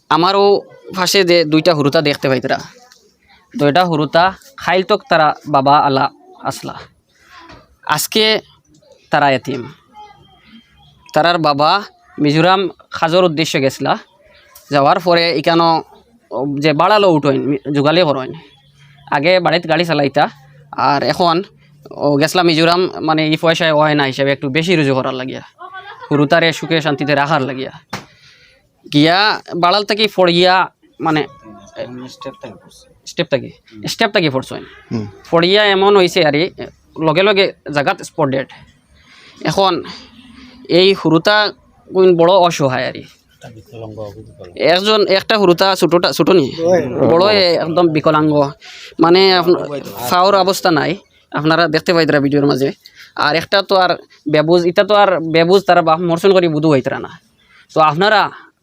আমারও পাশে যে দুইটা হুরুতা দেখতে পাইতরা, দুইটা হুরুতা খাইল তক তারা বাবা আলা আসলা, আজকে তারা এতিম। তারার বাবা মিজোরাম খাজর উদ্দেশ্যে গেছিলা, যাওয়ার পরে এখানো যে বাড়ালো উঠোইন যোগালি করইন, আগে বাড়িতে গাড়ি চালাইতা আর এখন গেছলা মিজোরাম, মানে এই পয়সায় হয় না হিসাবে একটু বেশি রুজু করার লাগিয়া, হুরুতারে সুখে শান্তিতে রাখার লাগিয়া গিয়া বাড়াল থেকে ফড়িয়া, মানে স্টেপ থাকি ফোরছেন, ফড়িয়া এমন হয়েছে আর লগে লগে জায়গাত স্পট ডেড। এখন এই হুরুতা কোন বড় অসহায় আর একজন, একটা হুরুতা ছোটো নি বড় একদম বিকলাঙ্গ, মানে ফাওয়ার অবস্থা নাই, আপনারা দেখতে পাইতরা ভিডিওর মাঝে। আর একটা তো আর বেবুজ, এটা তো আর বেবুজ তারা বাপ মর্শন করি বুধু হইতরা না। তো আপনারা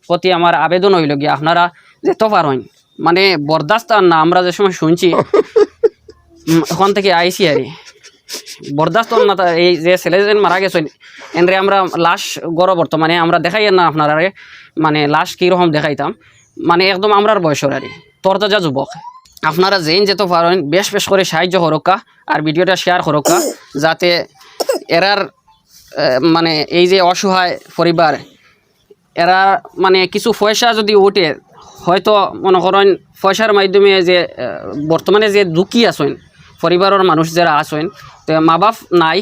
প্রতি আমার আবেদন হইল গিয়ে আপনারা যেত পারেন, মানে বরদাস্ত আর না, আমরা যে সময় শুনছি ওখান থেকে আইসি আর বরদাস্ত না, এই যে ছেলে যে মারা গেছে এনরে আমরা লাশ গড় বর্তমানে আমরা দেখাই না আপনারা, মানে লাশ কীরকম দেখাইতাম, মানে একদম আমরার বয়সের আর তরতাজা যুবক। আপনারা যেইন যেত পারেন বেশ বেশ করে সাহায্য করোকা আর ভিডিওটা শেয়ার করোকা, যাতে এরার মানে এই যে অসহায় পরিবার, এরা মানে কিছু পয়সা যদি ওঠে, হয়তো মনে করেন পয়সার মাধ্যমে যে বর্তমানে যে দুঃখী আছেন পরিবারের মানুষ যারা আছেন, তো মা বাপ নাই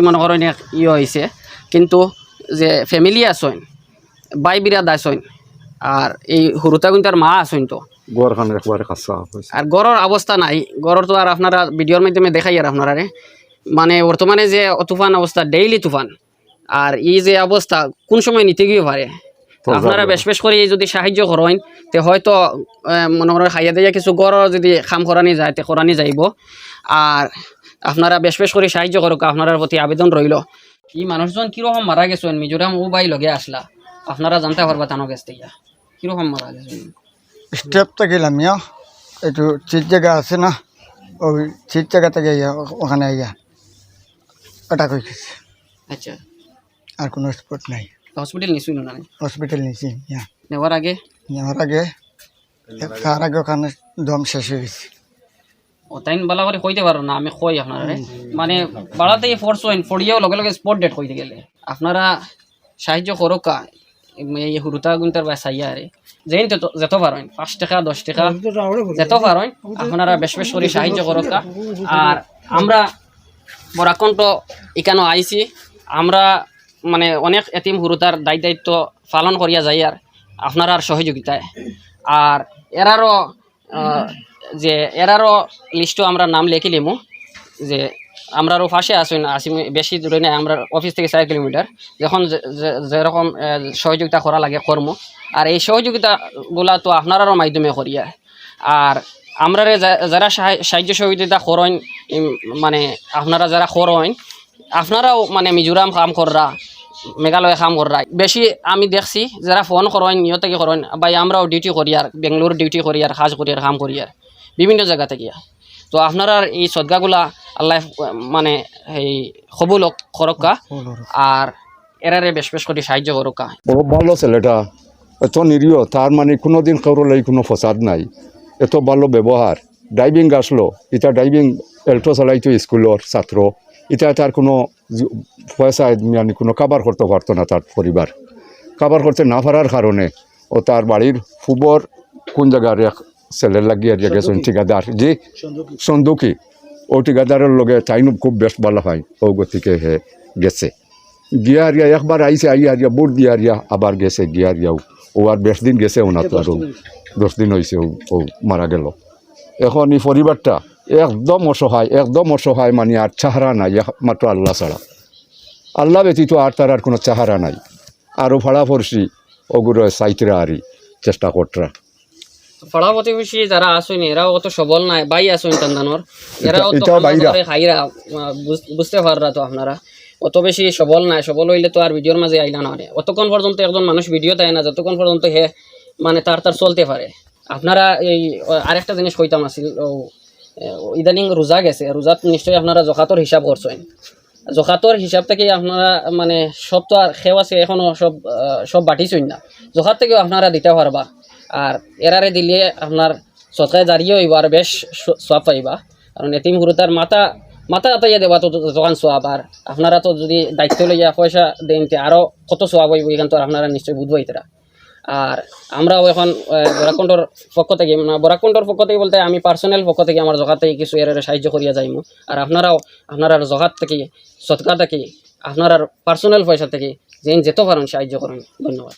মনে করেন হয়েছে, কিন্তু যে ফ্যামিলি আছেন বাই বিরাদ আছেন, আর এই হুরুতা কিন্তু মা আছেন, তো আর গড়ের অবস্থা নাই, গড়ের তো আর আপনারা ভিডিওর মাধ্যমে দেখাই আর আপনারা মানে বর্তমানে যে তুফান অবস্থা, ডেইলি তুফান, আর এই যে অবস্থা কোন সময় নিতে গিয়ে পারে। আপনারা বেশ বেশ করে যদি সাহায্য করেন, তে হয়তো মনে করেন খাইয়া দিয়া কিছু গড় যদি খাম করানি যায় তে করানি যাইব। আর আপনারা বেশ বেশ করে সাহায্য করুক, আপনার প্রতি আবেদন রইল। এই মানুষজন কীরকম মারা গেছেন মিজোরাম ও বাই লগে আসলা, আপনারা জানতে পারবা তানো গেছ থেকে কীরকম মারা গেছেন। স্টেপটা গেলাম ইয়া, একটু চিট জায়গা আছে না, ওই চিট জায়গা থেকে ওখানে ইয়া অ্যাটাক হয়ে গেছে। আচ্ছা, আর কোনো স্পট নাই, হসপিটাল নিছুই না? হসপিটাল নিয়েছি ইয়া, নেওয়ার আগে তার আগে ওখানে দম শেষ হয়ে গেছে। ও তাই বালা করে কইতে পারো না, আমি কই আপনারা মানে বাড়াতে ফোর্স হইন ফড়িয়েও লগে লগে স্পট ডেট কইতে গেলে আপনারা সাহায্য করো কা, এই হুরুতা গুনতার বা সাইয়া আরে যেন যেত পারেন 5 টাকা 10 টাকা যেত পারেন, আপনারা বেশ বেশ করে সাহায্য করো কা। আর আমরা বরাকণ্ঠ এখানে আইছি, আমরা মানে অনেক এতিম হুরুতার দায়িত্ব পালন করিয়া যাই আর আপনার সহযোগিতায়। আর এরারও লিস্টও আমরা নাম লিখে লিমু, যে আমরারও পাশে আসি বেশি দূরে নাই, আমরা অফিস থেকে 4 কিলোমিটার, যখন যেরকম সহযোগিতা করা লাগে কর্ম। আর এই সহযোগিতাগুলা তো আপনারারও মাধ্যমে করিয়া, আর আমরা যারা সাহায্য সহযোগিতা করেন, মানে আপনারা যারা করেন, আপনারাও মানে মিজোরাম কাম কররা, মেঘালয় কাম কররা বেশি আমি দেখছি, যারা ফোন করেন নিয়ত থেকে করেন, ভাই আমরাও ডিউটি করি আর বেঙ্গলোর ডিউটি করি আর কাজ করি আর কাম করি আর বিভিন্ন জায়গা থেকে। তো আপনারা এই সদগাগুলা আল্লাহ মানে এই কবুল করক্কা, আর এরারে বেশ বেশ করে সাহায্য করক্কা। ভালো ছেলেটা, এত নিরীহ, তার মানে কোনোদিন কারোর লাগে কোনো ফসাদ নাই, এত ভালো ব্যবহার। ড্রাইভিং আসলো, এটা ড্রাইভিং এল্টো চালাইতো স্কুলের ছাত্র, এটা তার কোনো পয়সা মানে কোনো কাবার করতে পারতো না, তার পরিবার কাবার করতে না পারার কারণে ও তার বাড়ির ফুবর কোন জায়গার এক ছেলের লাগিয়ে গেছেন ঠিকাদার, যে সন্দুকি ও ঠিকাদারের লগে তাই খুব বেশ ভালো হয়, ও গতিকে হে গেছে গিয়া হারিয়া একবার আইসে আইয়া হারিয়া বুট দিয়া হারিয়া আবার গেছে গিয়া হারিয়াও, ও আর বেশ দিন গেছে ওনার তো আরও 10 দিন হয়েছে ও মারা গেল। এখন এই পরিবারটা একদম অসহায়, মানে আর চাহারা নাই, একমাত্র আল্লাহ ছাড়া, আল্লাহ ব্যতীত আর তার আর কোনো চাহারা নাই। আরও ভাড়া পড়ছি ওগুলো সাইতরা আরই চেষ্টা করতরা। পাড়া প্রতিবেশী যারা আসেন এরাও অত সবল নাই, বাই আসেন টান্দানোর, এরাও তো খাইরা বুঝতে পাররা, তো আপনারা অত বেশি সবল নাই, সবল হইলে তো আর ভিডিওর মাঝে আইলা না, অতক্ষণ পর্যন্ত একজন মানুষ ভিডিও দেয় না যতক্ষণ পর্যন্ত হে মানে তার চলতে পারে। আপনারা এই আরেকটা জিনিস কইতাম আছিল, ইদানিং রোজা গেছে, রোজাত নিশ্চয়ই আপনারা জকাতর হিসাব করছেন, জকাতর হিসাব থেকে আপনারা মানে সব তো আর খেও আছে এখনও সব বাটিছই না, জকাত থেকেও আপনারা দিতে পারবা। আর এরারে দিলে আপনার সৎকায় দাঁড়িয়ে হইব আর বেশ সোয়াব পাইবা, কারণ এতিম হুরুতার মাথা আতাইয়া দেওয়া তো দোকান সোয়াব, আর আপনারা তো যদি দায়িত্ব লইয়া পয়সা দেন আরও কত সোয়াব হইব এখান তো আপনারা নিশ্চয়ই বুঝবই তারা। আর আমরাও এখন বরাকণ্ঠর পক্ষ থেকে বরাকণ্ঠর পক্ষ থেকে বলতে আমি পার্সোনাল পক্ষ থেকে আমার জগাত থেকে কিছু এর সাহায্য করিয়া যাইমু, আর আপনারাও আপনার জগাত থেকে সৎকা থেকে আপনার পার্সোনাল পয়সা থেকে যেন যেতে পারেন সাহায্য করেন। ধন্যবাদ।